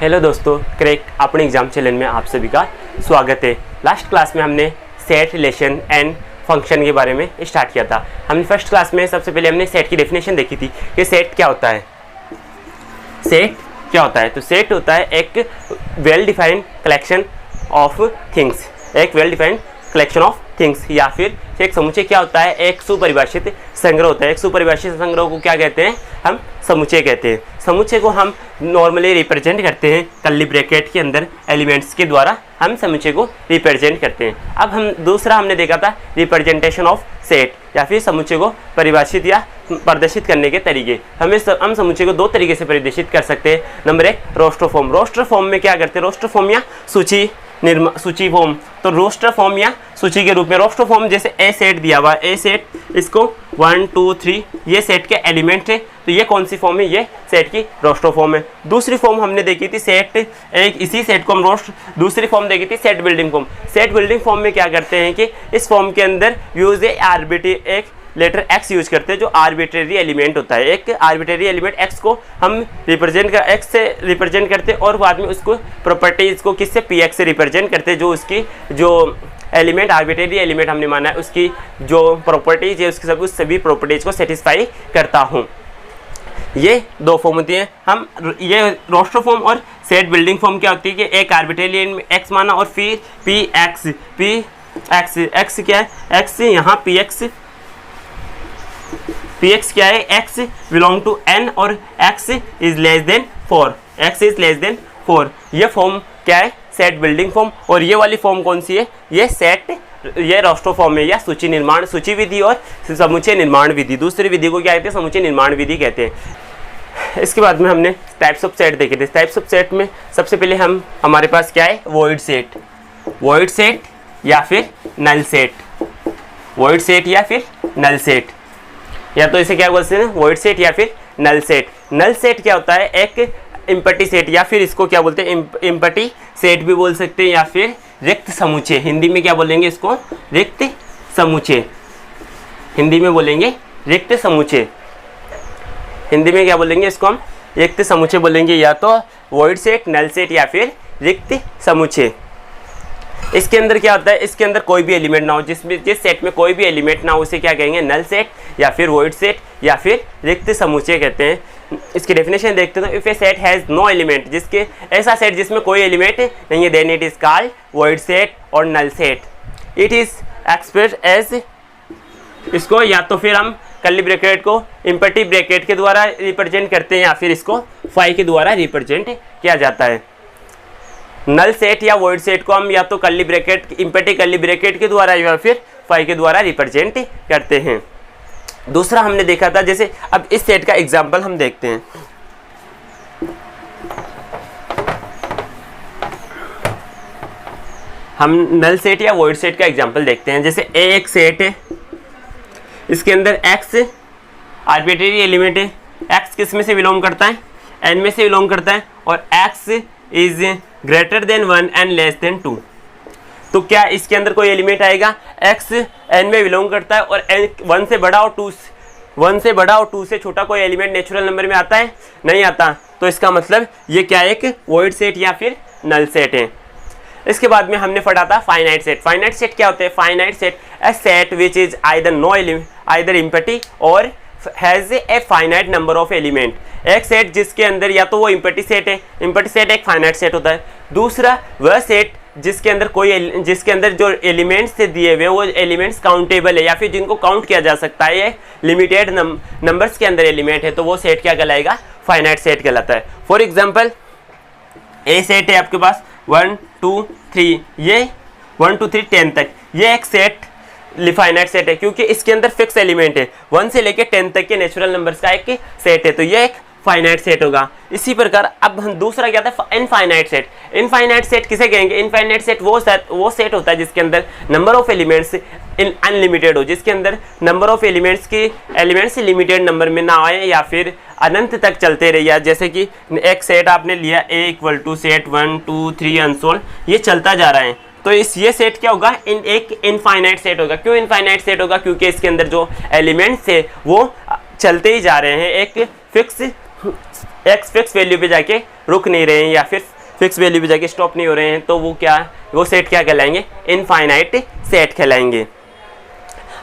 Hello दोस्तों, crack अपने exam channel में आप सभी का स्वागत है। लास्ट क्लास में हमने सेट, रिलेशन एंड फंक्शन के बारे में स्टार्ट किया था। हमने फर्स्ट क्लास में सबसे पहले हमने सेट की डेफिनेशन देखी थी कि सेट क्या होता है। सेट क्या होता है? तो सेट होता है एक well defined collection of things, एक well defined collection of things, या फिर एक समुच्चय क्या होता है? एक सुपरिभाषित संग्रह होता है। एक सुपरिभाषित संग्रह को क्या कहते हैं? हम समुच्चय कहते हैं। समुच्चय को हम नॉर्मली रिप्रेजेंट करते हैं कर्ली ब्रैकेट के अंदर एलिमेंट्स के द्वारा हम समुच्चय को रिप्रेजेंट करते हैं। अब हम दूसरा हमने देखा था रिप्रेजेंटेशन ऑफ सेट, या फिर समुच्चय को परिभाषित या प्रदर्शित करने के तरीके। हम समुच्चय को दो तरीके से परिभाषित कर सकते हैं। नंबर एक, रोस्टर फॉर्म। रोस्टर फॉर्म में क्या करते हैं? रोस्टर फॉर्म या सूची फॉर्म। तो रोस्टर फॉर्म या सूची के रूप में, रोस्टर फॉर्म जैसे ए सेट दिया हुआ, ए सेट, इसको 1 2 3 ये सेट के एलिमेंट है। तो ये कौन सी फॉर्म है? ये सेट की रोस्टर फॉर्म है। दूसरी फॉर्म हमने देखी थी सेट, एक इसी सेट को हम दूसरी फॉर्म देखी थी set building form. Set building form में क्या करते हैं कि इस फॉर्म के अंदर यूज ए आर्बिट्री, एक लेटर x यूज करते हैं जो आर्बिट्रेरी एलिमेंट होता है। एक आर्बिट्रेरी एलिमेंट x को हम x से रिप्रेजेंट करते हैं, और बाद में उसको प्रॉपर्टीज को किससे? px से रिप्रेजेंट करते हैं। जो उसकी जो एलिमेंट आर्बिट्रेरी एलिमेंट हमने माना है उसकी जो प्रॉपर्टीज है उसकी सभी प्रॉपर्टीज को सेटिस्फाई करता हूँ। ये दो फॉर्म होती हैं। हम ये रोस्टर फॉर्म और सेट बिल्डिंग फॉर्म क्या होती है कि एक आर्बिट्रेरी x माना और फिर px क्या है? x यहाँ px क्या है? x बिलोंग टू n और x is less than 4, x is less than 4। ये फॉर्म क्या है? Set building form. और ये वाली फॉर्म कौन सी है? ये सेट, ये रोस्टर फॉर्म है, या सूची निर्माण, सूची विधि और समुच्चय निर्माण विधि। दूसरी विधि को क्या कहते हैं? समुच्चय निर्माण विधि कहते हैं। इसके बाद में हमने टाइप्स ऑफ सेट देखे थे। टाइप्स ऑफ सेट में सबसे पहले हमारे पास क्या है? वॉइड सेट, वॉइड सेट या फिर नल सेट, वॉइड सेट या फिर नल सेट, या तो इसे क्या बोलते हैं? वॉइड सेट या फिर नल सेट। नल सेट क्या होता है? एक इम्पटी सेट, या फिर इसको क्या बोलते हैं? इम्पटी सेट भी बोल सकते हैं, या फिर रिक्त समुच्चय। हिंदी में क्या बोलेंगे इसको? रिक्त समुच्चय। हिंदी में बोलेंगे रिक्त समुच्चय। हिंदी में क्या बोलेंगे इसको? हम रिक्त समुच्चय बोलेंगे, या तो वॉइड सेट, नल सेट या फिर रिक्त समुच्चय। इसके अंदर क्या होता है? इसके अंदर कोई भी एलिमेंट ना हो, जिस सेट में कोई भी एलिमेंट ना हो उसे क्या कहेंगे? नल सेट या फिर वॉइड सेट या फिर रिक्त समुच्चय कहते हैं। इसकी डेफिनेशन देखते हैं। If a set has no element, जिसके ऐसा सेट जिसमें कोई एलिमेंट नहीं है, then it is called void set और null set. It is express as, इसको या तो फिर हम कर्ली ब्रैकेट को इम्पटी ब्रैकेट के द्वारा रिप्रेजेंट करते हैं, या फिर इसको फाई के द्वारा रिप्रेजेंट किया जाता है। नल सेट या वॉइड सेट को हम या तो curly bracket, empty curly bracket के द्वारा या फिर फाई के द्वारा रिप्रेजेंट करते हैं। दूसरा हमने देखा था, जैसे अब इस सेट का एग्जांपल हम देखते हैं। हम नल सेट या वॉइड सेट का एग्जांपल देखते हैं। जैसे ए एक सेट है, इसके अंदर x आर्बिट्रेरी एलिमेंट है। x किस में से बिलोंग करता है? n में से बिलोंग करता है, और x is greater than 1 and less than 2। तो क्या इसके अंदर कोई एलिमेंट आएगा? x n में बिलोंग करता है, और n 1 से बड़ा और 2 से छोटा कोई एलिमेंट नेचुरल नंबर में आता है? नहीं आता। तो इसका मतलब ये क्या है? एक वॉइड सेट या फिर नल सेट है। इसके बाद में हमने पढ़ा था फाइनाइट सेट। फाइनाइट सेट क्या होते हैं? Finite set a set which is either empty और has a finite number of element. एक सेट जिसके अंदर या तो वो इम्पटी सेट है, इम्पटी सेट एक फाइनाइट सेट होता है। दूसरा वह सेट जिसके अंदर जो एलिमेंट्स से दिए हुए वो एलिमेंट्स काउंटेबल है, या फिर जिनको काउंट किया जा सकता है, ये लिमिटेड नंबर्स के अंदर एलिमेंट है, तो वो सेट क्या कहलाएगा? फाइनाइट सेट कहलाता है। फॉर एग्जाम्पल, ए सेट है आपके पास 1 2 3, ये 1 2 3 10 तक, ये एक सेट फाइनाइट सेट है, क्योंकि इसके अंदर फिक्स एलिमेंट है। 1 से लेकर 10 तक के नेचुरल नंबर्स का एक सेट है, तो ये एक फाइनाइट सेट होगा। इसी प्रकार अब हम दूसरा क्या था? Infinite set. इनफाइनाइट सेट किसे कहेंगे? इनफाइनाइट सेट वो सेट होता है जिसके अंदर नंबर ऑफ एलिमेंट्स अनलिमिटेड हो, जिसके अंदर number of elements limited number में ना आए, या फिर अनंत तक चलते रहिए। जैसे कि एक सेट आपने लिया a इक्वल टू सेट 1 2 3 अनसोल्ड, ये चलता जा रहा है, तो ये सेट क्या होगा? एक इनफाइनाइट सेट होगा। क्यों इनफाइनाइट सेट होगा? क्योंकि इसके अंदर जो एलिमेंट्स है वो चलते ही जा रहे हैं, एक फिक्स एक्स फिक्स वैल्यू पे जाके रुक नहीं रहे हैं या फिर फिक्स वैल्यू पे जाके स्टॉप नहीं हो रहे हैं, तो वो सेट क्या कहलाएंगे, इनफाइनाइट सेट कहलाएंगे।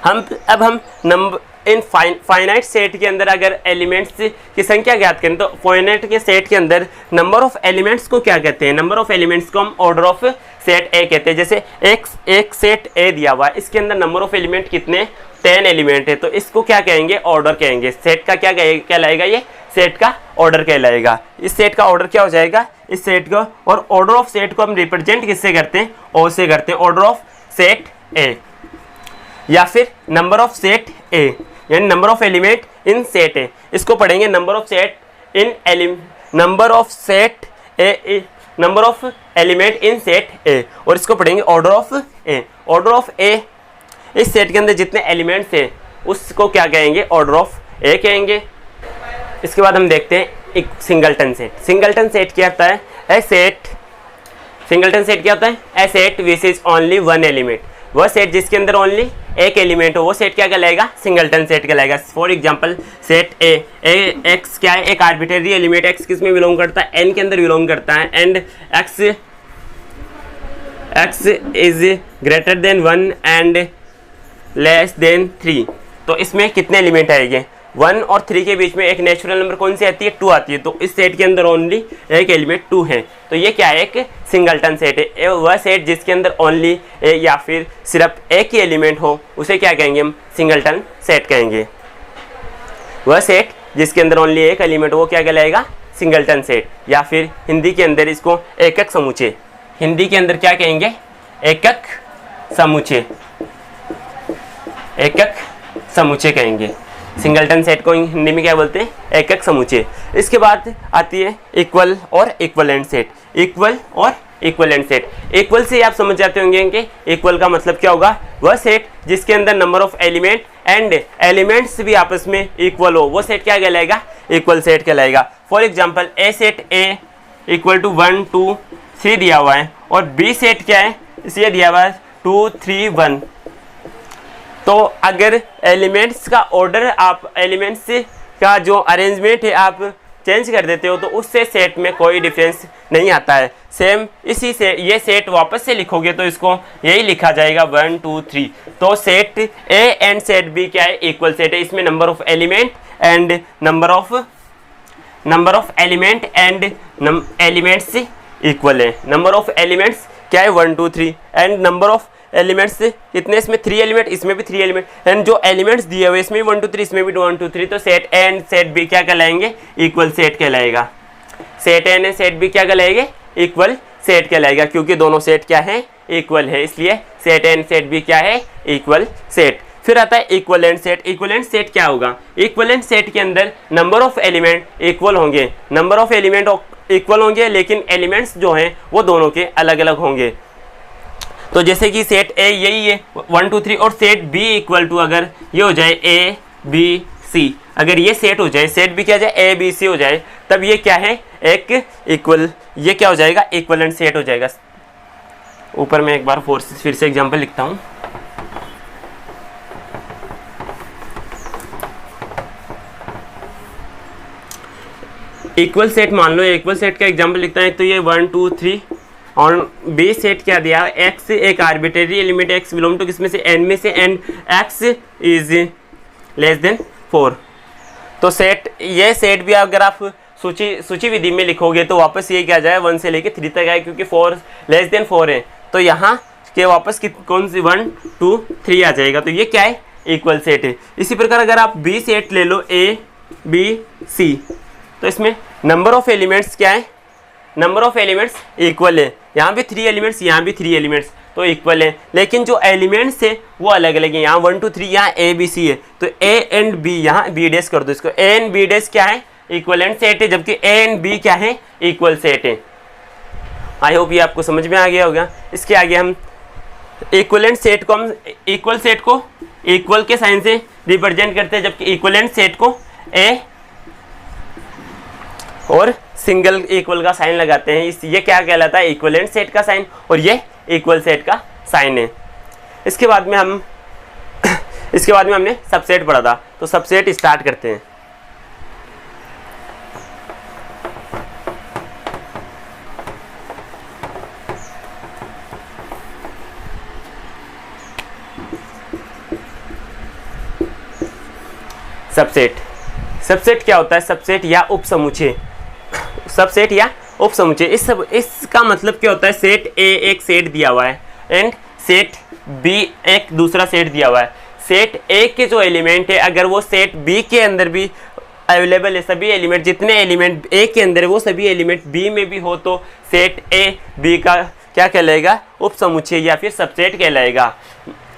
हम इन फाइनाइट सेट के अंदर अगर एलिमेंट्स की संख्या ज्ञात करें तो फाइनाइट के सेट के अंदर नंबर ऑफ एलिमेंट्स को क्या कहते हैं, नंबर ऑफ एलिमेंट्स को हम ऑर्डर ऑफ सेट ए कहते हैं। जैसे एक सेट ए दिया हुआ है, इसके अंदर नंबर ऑफ एलिमेंट कितने, 10 एलिमेंट है, तो इसको क्या कहेंगे, ऑर्डर कहेंगे। सेट का क्या कहलाएगा, ये सेट का ऑर्डर कहलाएगा। इस सेट का ऑर्डर क्या हो जाएगा, इस सेट का, और ऑर्डर ऑफ सेट को हम रिप्रेजेंट किससे करते हैं, ओ से करते हैं, ऑर्डर ऑफ सेट ए, या फिर नंबर ऑफ सेट ए, यानी number of element in set A. इसको पढ़ेंगे number of set in number of set A, number of element in set A, और इसको पढ़ेंगे order of A. Order of A, इस set के अंदर जितने एलिमेंट्स हैं उसको क्या कहेंगे, ऑर्डर ऑफ ए कहेंगे। इसके बाद हम देखते हैं एक सिंगलटन सेट। सिंगलटन सेट क्या होता है, सिंगलटन सेट क्या होता है, a set which is only one element. वह सेट जिसके अंदर ओनली एक एलिमेंट हो वो सेट क्या कहलाएगा, सिंगलटन सेट कहलाएगा। For example set A x क्या है, एक आर्बिट्रेरी एलिमेंट, एक्स किस में बिलोंग करता है, एन के अंदर बिलोंग करता है, and X is greater than 1 and less than 3। तो इसमें कितने एलिमेंट आएंगे, 1 और 3 के बीच में एक नेचुरल नंबर कौन सी आती है, 2 आती है। तो इस सेट के अंदर ओनली एक एलिमेंट 2 है, तो ये क्या है, एक सिंगलटन सेट है। वह सेट जिसके अंदर ओनली या फिर सिर्फ एक ही एलिमेंट हो उसे क्या कहेंगे, हम सिंगलटन सेट कहेंगे। वह सेट जिसके अंदर ओनली एक एलिमेंट हो वो क्या कहलाएगा, सिंगलटन सेट, या फिर हिंदी के अंदर इसको एकक समुच्चय, हिंदी के अंदर क्या कहेंगे, एकक समुच्चय, एकक समुच्चय कहेंगे। सिंगलटन सेट को हिंदी में क्या बोलते हैं, एकक समुच्चय। इसके बाद आती है इक्वल और इक्वलेंट सेट। इक्वल और इक्वलेंट सेट, इक्वल से आप समझ जाते होंगे कि इक्वल का मतलब क्या होगा, वह सेट जिसके अंदर number of element and elements भी आपस में इक्वल हो वो सेट क्या कहलाएगा, इक्वल सेट कहलाएगा। For example a set A equal to 1 2 3 दिया हुआ है, और बी सेट क्या है, इसे दिया हुआ है 2 3 1। तो अगर एलिमेंट्स का ऑर्डर, आप एलिमेंट्स का जो अरेंजमेंट है आप चेंज कर देते हो तो उससे सेट में कोई डिफरेंस नहीं आता है। सेम इसी से ये सेट वापस से लिखोगे तो इसको यही लिखा जाएगा 1 2 3। तो set A and set B क्या है, इक्वल सेट है। इसमें number of element and number of element and elements equal है। नंबर ऑफ एलिमेंट्स क्या है, 1 2 3, एंड नंबर ऑफ एलिमेंट्स कितने, इसमें 3 एलिमेंट, इसमें भी 3 एलिमेंट, एंड जो एलिमेंट्स दिए हुए इसमें 1 2 3, इसमें भी 1 2 3। तो set A and set B क्या कहलाएंगे, इक्वल सेट कहलाएगा। Set A and set B क्या कहलाएंगे, इक्वल सेट कहलाएगा, क्योंकि दोनों सेट क्या है, इक्वल है, इसलिए set A and set B क्या है, इक्वल सेट। फिर आता है इक्वलेंट सेट। इक्वलेंट सेट क्या होगा, इक्वलेंट सेट के अंदर नंबर ऑफ एलिमेंट इक्वल होंगे, नंबर ऑफ एलिमेंट इक्वल होंगे, लेकिन एलिमेंट्स जो हैं वो दोनों के अलग अलग होंगे। तो जैसे कि सेट ए यही है 1 2 3, और सेट बी इक्वल टू अगर ये हो जाए ए बी सी, अगर ये सेट हो जाए, सेट बी क्या हो जाए, ए बी सी हो जाए, तब ये क्या है, एक इक्वल, ये क्या हो जाएगा, इक्वलेंट सेट हो जाएगा। ऊपर मैं एक बार फिर से एग्जांपल लिखता हूँ। इक्वल सेट मान लो, इक्वल सेट का एग्जांपल लिखता है तो ये 1 2 3, और बी सेट क्या दिया, एक्स एक arbitrary element, X belong to किसमें से, एन में से, and X is less than 4। तो सेट, ये सेट भी अगर आप सूची विधि में लिखोगे तो वापस ये क्या जाए, 1 से लेके 3 तक आए, क्योंकि 4 लेस देन 4 है, तो यहाँ के वापस कौन सी 1 2 3 आ जाएगा। तो ये क्या है, इक्वल सेट है। इसी प्रकार अगर आप बी सेट ले लो, ए बी सी, तो इसमें नंबर ऑफ एलिमेंट्स क्या है, नंबर ऑफ एलिमेंट्स इक्वल है, यहाँ भी 3 एलिमेंट्स, यहाँ भी 3 एलिमेंट्स, तो इक्वल है, लेकिन जो एलिमेंट्स है वो अलग अलग है। यहाँ 1 2 3 यहाँ ए बी सी है, तो ए एंड बी यहाँ बी डैश कर दो इसको, ए एंड बी डैश क्या है, इक्वलेंट सेट है, जबकि ए एंड बी क्या है, इक्वल सेट है। आई होप ये आपको समझ में आ गया होगा। इसके आगे हम इक्वलेंट सेट को, हम इक्वल सेट को इक्वल के साइन से रिप्रेजेंट करते हैं, जबकि इक्वलेंट सेट को ए और सिंगल इक्वल का साइन लगाते हैं। ये क्या कहलाता है, इक्वलेंट सेट का साइन, और ये इक्वल सेट का साइन है। इसके बाद में हमने सबसेट पढ़ा था, तो सबसेट स्टार्ट करते हैं। सबसेट, सबसेट क्या होता है? सबसेट या उपसमुच्चय, सबसेट या उपसमुच्चय। इसका मतलब क्या होता है? सेट ए एक सेट दिया हुआ है एंड सेट बी एक दूसरा सेट दिया हुआ है। सेट ए के जो एलिमेंट है अगर वो सेट बी के अंदर भी अवेलेबल है, सभी एलिमेंट जितने एलिमेंट ए के अंदर है वो सभी एलिमेंट बी में भी हो, तो सेट ए बी का क्या कहलाएगा? उपसमुच्चय या फिर सबसेट कहलाएगा।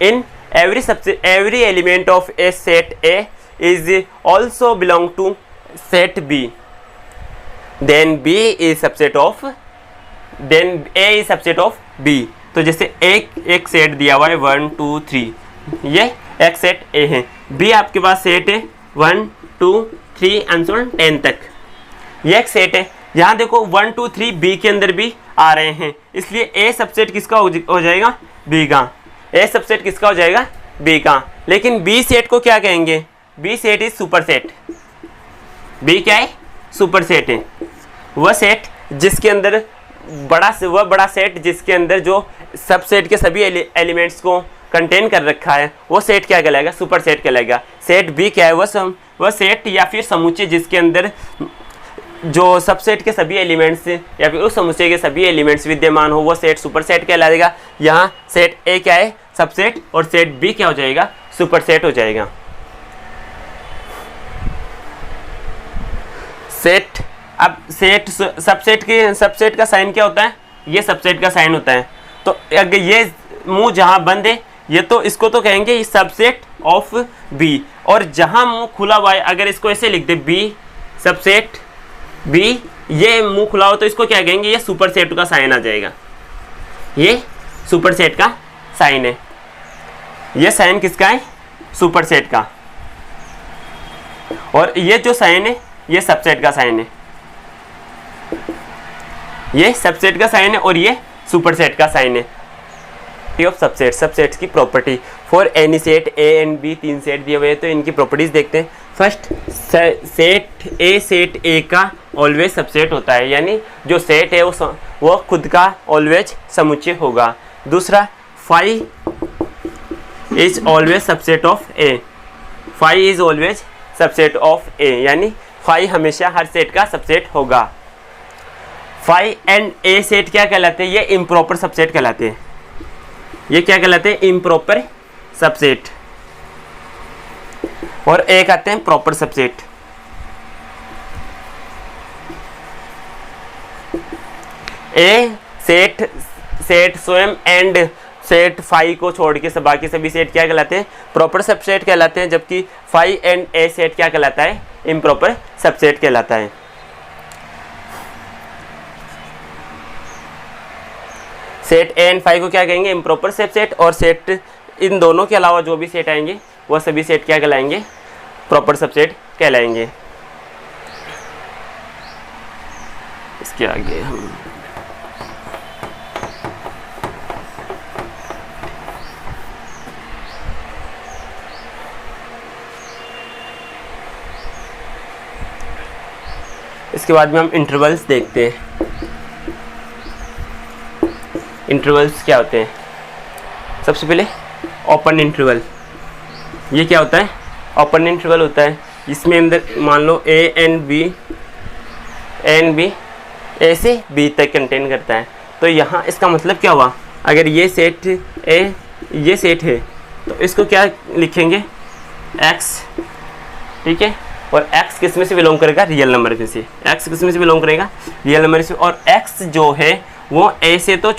In every element of a set A is also belong to set B, then B is subset of, then A is subset of B. तो जैसे एक सेट दिया हुआ है 1 2 3, ये एक सेट ए है। बी आपके पास सेट है 1 2 3 and 10 तक, ये एक सेट है। यहाँ देखो 1 2 3 बी के अंदर भी आ रहे हैं, इसलिए ए सबसेट किसका हो जाएगा? बी का। ए सबसेट किसका हो जाएगा? बी का। लेकिन बी सेट को क्या कहेंगे? B set is superset. B क्या है? सुपर सेट है। वह सेट जिसके अंदर बड़ा सेट जिसके अंदर जो सबसेट के सभी एलिमेंट्स को कंटेन कर रखा है वो सेट क्या कहलाएगा? सुपर सेट कहलाएगा। सेट बी क्या है? वह सेट या फिर समुच्चय जिसके अंदर जो सबसेट के सभी एलिमेंट्स या फिर उस समुच्चय के सभी एलिमेंट्स विद्यमान हो वो सेट सुपर सेट कहलाएगा। यहाँ सेट ए क्या है? सबसेट, और सेट बी क्या हो जाएगा? सुपर सेट हो जाएगा। सेट, अब सबसेट का साइन क्या होता है? ये सबसेट का साइन होता है। तो अगर ये मुंह जहां बंद है ये तो इसको तो कहेंगे सबसेट ऑफ बी, और जहां मुंह खुला हुआ है अगर इसको ऐसे लिख दे बी सबसेट बी, ये मुंह खुला हो तो इसको क्या कहेंगे? ये सुपर सेट का साइन आ जाएगा। ये सुपर सेट का साइन है। ये साइन किसका है? सुपर सेट का। और ये जो साइन है ये सबसेट का साइन है। ये सबसेट का साइन है और ये सुपर सेट का साइन है। ऑफ सबसेट, सबसेट्स की property for any set A and B, 3 set दिए हुए हैं तो इनकी प्रॉपर्टीज देखते हैं। फर्स्ट, सेट ए का ऑलवेज सबसेट होता है, यानी जो सेट है वो खुद का ऑलवेज समुच्चय होगा। दूसरा, phi is always subset of A, phi is always subset of A, यानी फाई हमेशा हर सेट का सबसेट होगा। फाई एंड ए सेट क्या कहलाते हैं? ये इम्प्रॉपर सबसेट कहलाते हैं। ये क्या कहलाते हैं? Improper subset. और ए कहते हैं प्रॉपर सबसेट। ए सेट स्वयं एंड सेट फाई को छोड़ के बाकी सभी सेट क्या कहलाते हैं? प्रॉपर सबसेट कहलाते हैं, जबकि फाई एंड ए सेट क्या कहलाता है? इम्प्रॉपर सबसेट कहलाता है। सेट ए एंड फाई को क्या कहेंगे? Improper subset. और सेट, इन दोनों के अलावा जो भी सेट आएंगे वह सभी सेट क्या कहलाएंगे? प्रॉपर सबसेट कहलाएंगे। इसके आगे हम इसके बाद में हम इंटरवल्स देखते हैं। इंटरवल्स क्या होते हैं? सबसे पहले ओपन इंटरवल। ये क्या होता है? ओपन इंटरवल होता है, इसमें अंदर मान लो ए एंड बी ए से बी तक कंटेन करता है। तो यहाँ इसका मतलब क्या हुआ? अगर ये सेट ए ये सेट है तो इसको क्या लिखेंगे? एक्स, ठीक है। और x किस में से बिलोंग करेगा? रियल नंबर में से। x किस में से बिलोंग करेगा? रियल नंबर से। और x जो है वो a से तो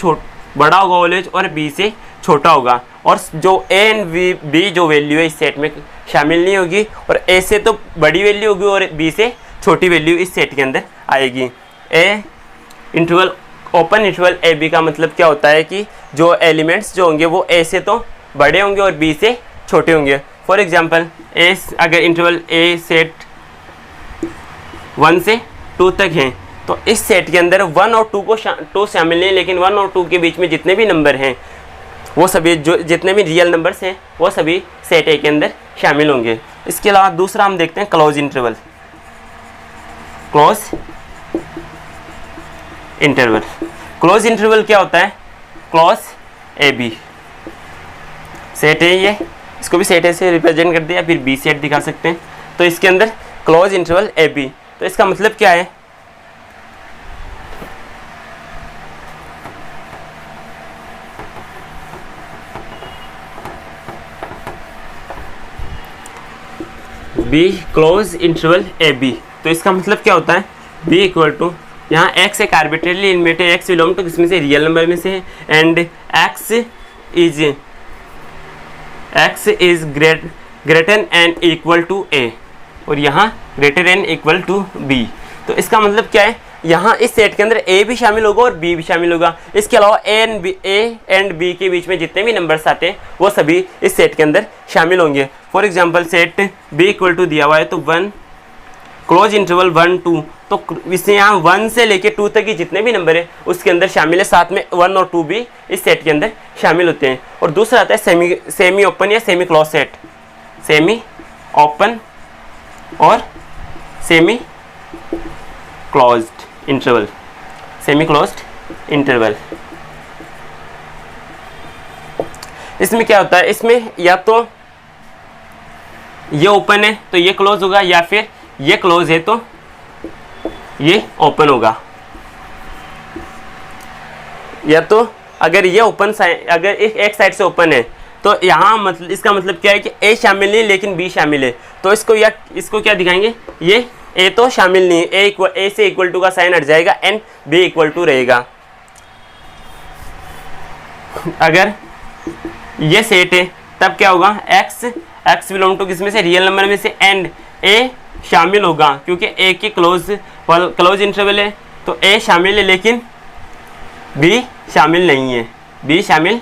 बड़ा होगा ऑलवेज और b से छोटा होगा, और जो a एंड b जो वैल्यू है इस सेट में शामिल नहीं होगी, और a से तो बड़ी वैल्यू होगी और b से छोटी वैल्यू इस सेट के अंदर आएगी। Interval open interval A B का मतलब क्या होता है कि जो एलिमेंट्स जो होंगे वो a से तो बड़े होंगे और b से छोटे होंगे। फॉर एग्जाम्पल अगर इंटरवल ए सेट 1 से 2 तक हैं तो इस सेट के अंदर 1 और 2 शामिल नहीं, लेकिन 1 और 2 के बीच में जितने भी नंबर हैं वो सभी जितने भी रियल नंबर्स हैं वो सभी सेट ए के अंदर शामिल होंगे। इसके अलावा दूसरा हम देखते हैं क्लोज इंटरवल। क्लोज इंटरवल क्या होता है? क्लोज ए बी, सेट है ये, इसको भी सेट से रिप्रेजेंट कर दिया, फिर बी सेट दिखा सकते हैं। तो इसके अंदर क्लोज इंटरवल ए बी, तो इसका मतलब क्या है, B close interval A B, तो इसका मतलब क्या होता है, बी इक्वल टू, यहाँ x एक आर्बिट्रेरली एलिमेंट है, x बिलोंग टू किसमें से, रियल नंबर में से है, and x is greater and equal to a, और यहाँ greater and equal to b। तो इसका मतलब क्या है, यहाँ इस सेट के अंदर a भी शामिल होगा और b भी शामिल होगा। इसके अलावा a एंड b के बीच में जितने भी नंबर्स आते हैं वो सभी इस सेट के अंदर शामिल होंगे। For example set b equal to दिया हुआ है, तो 1 क्लोज इंटरवल 1 2, तो इससे यहाँ 1 से लेके 2 तक की जितने भी नंबर है उसके अंदर शामिल है, साथ में 1 और 2 भी इस सेट के अंदर शामिल होते हैं। और दूसरा आता है सेमी ओपन या semi close set, semi open और semi closed interval, semi closed interval. इसमें क्या होता है, इसमें या तो ये ओपन है तो ये क्लोज होगा, या फिर ये क्लोज है तो ये ओपन होगा। या तो अगर ये ओपन साइड, अगर एक साइड से ओपन है तो यहाँ मतलब इसका मतलब क्या है कि ए शामिल नहीं लेकिन बी शामिल है, तो इसको क्या दिखाएंगे, ये ए तो शामिल नहीं है, ए से इक्वल टू का साइन हट जाएगा एंड बी इक्वल टू रहेगा। अगर ये सेट है तब क्या होगा, x बिलोंग टू किसमें से, रियल नंबर में से, एंड a शामिल होगा क्योंकि a की क्लोज इंटरवल है, तो a शामिल है लेकिन b शामिल नहीं है, b शामिल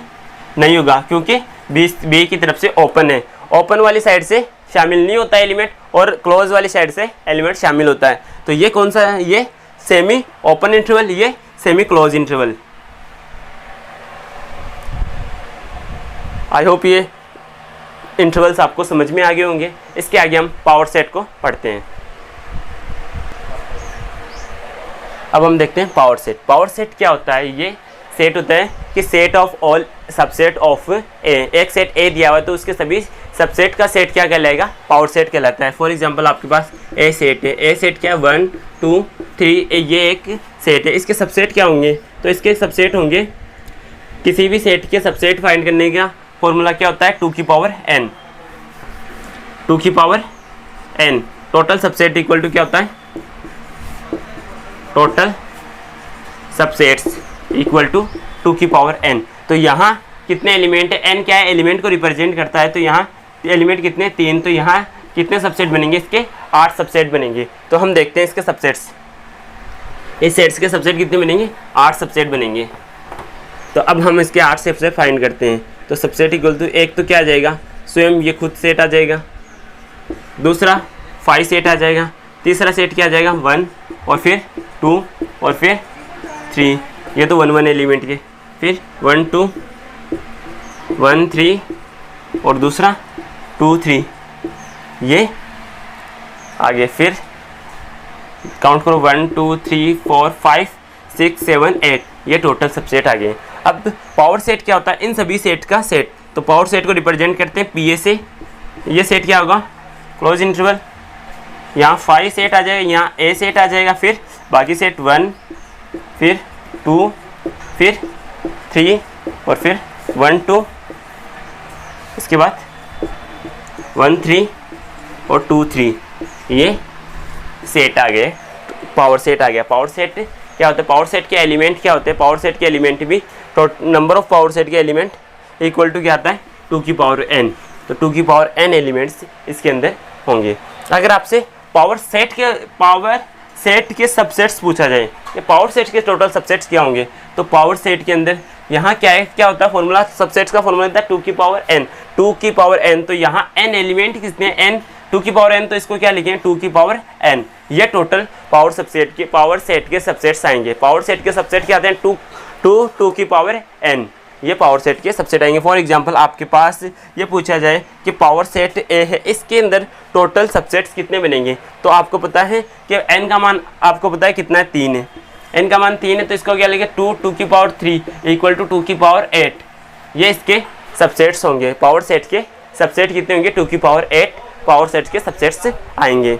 नहीं होगा क्योंकि b की तरफ से ओपन है। ओपन वाली साइड से शामिल नहीं होता है एलिमेंट, और क्लोज वाली साइड से एलिमेंट शामिल होता है। तो ये कौन सा है, ये सेमी ओपन इंटरवल, ये semi close interval. I hope ये इंटरवल्स आपको समझ में आ गए होंगे। इसके आगे हम पावर सेट को पढ़ते हैं। अब हम देखते हैं पावर सेट। पावर सेट क्या होता है, ये सेट होता है कि set of all subset of A, एक सेट ए दिया हुआ है तो उसके सभी सबसेट का सेट क्या कहलाएगा, पावर सेट कहलाता है। फॉर एग्जांपल आपके पास ए सेट है, ए सेट क्या है, 1 2 3, ये एक सेट है, इसके सबसेट क्या होंगे, तो इसके सबसेट होंगे, किसी भी सेट के सबसेट फाइंड करने का फॉर्मूला क्या होता है, 2 की पावर n, 2 की power n। Total subset equal to क्या होता है, टोटल सबसेट्स इक्वल टू 2 की पावर n। तो यहाँ कितने एलिमेंट है, n क्या है, एलिमेंट को रिप्रेजेंट करता है, तो यहाँ एलिमेंट कितने, 3, तो यहाँ कितने सबसेट बनेंगे, इसके 8 सबसेट बनेंगे। तो हम देखते हैं इसके सबसेट्स, इस सेट्स के सबसेट कितने बनेंगे, 8 सबसेट बनेंगे। तो अब हम इसके 8 सबसेट फाइंड करते हैं। तो सबसेट इक्वल टू, एक तो क्या आ जाएगा, स्वयं ये खुद सेट आ जाएगा, दूसरा 5 सेट आ जाएगा, तीसरा सेट क्या आ जाएगा, 1, और फिर 2, और फिर 3, ये तो 1 1 एलिमेंट के, फिर 1 2 1 3, और दूसरा 2 3, ये आगे फिर काउंट करो, 1 2 3 4 5 6 7 8, ये टोटल सबसेट आ गए। अब पावर सेट क्या होता है, इन सभी सेट का सेट। तो पावर सेट को रिप्रेजेंट करते हैं पी ए से, ये सेट क्या होगा, क्लोज इंटरवल, यहाँ 5 सेट आ जाएगा, यहाँ ए सेट आ जाएगा, फिर बाकी सेट 1, फिर 2, फिर 3, और फिर 1 2, इसके बाद 1 3 और 2 3, ये सेट आ गए, पावर सेट आ गया। पावर सेट क्या होता है, पावर सेट के एलिमेंट क्या होते हैं, पावर सेट के एलिमेंट भी, नंबर ऑफ पावर सेट के एलिमेंट इक्वल टू क्या आता है, 2 की पावर n। तो 2 की पावर n एलिमेंट्स इसके अंदर होंगे। अगर आपसे पावर सेट के सबसेट्स पूछा जाए, ये पावर सेट के टोटल सबसेट्स क्या होंगे, तो पावर सेट के अंदर यहाँ क्या है, क्या होता है फॉर्मूला, सबसेट्स का फॉर्मूला होता है 2 की पावर n, 2 की पावर n। तो यहाँ n एलिमेंट कितने, n 2 की पावर n, तो इसको क्या लिखें, 2 की पावर n। ये टोटल पावर सेट के सबसेट्स आएंगे। पावर सेट के सबसेट क्या आते हैं, 2 की पावर n, ये पावर सेट के सबसेट आएंगे। फॉर एग्जांपल आपके पास ये पूछा जाए कि पावर सेट ए है, इसके अंदर टोटल सबसेट्स कितने बनेंगे, तो आपको पता है कि n का मान आपको पता है कितना है, 3 है, n का मान 3 है, तो इसको क्या लिखे, 2 की पावर 3 इक्वल टू 2 की पावर 8, ये इसके सबसेट्स होंगे, पावर सेट के सबसेट कितने होंगे 2 की पावर 8 पावर सेट के सबसेट्स आएंगे।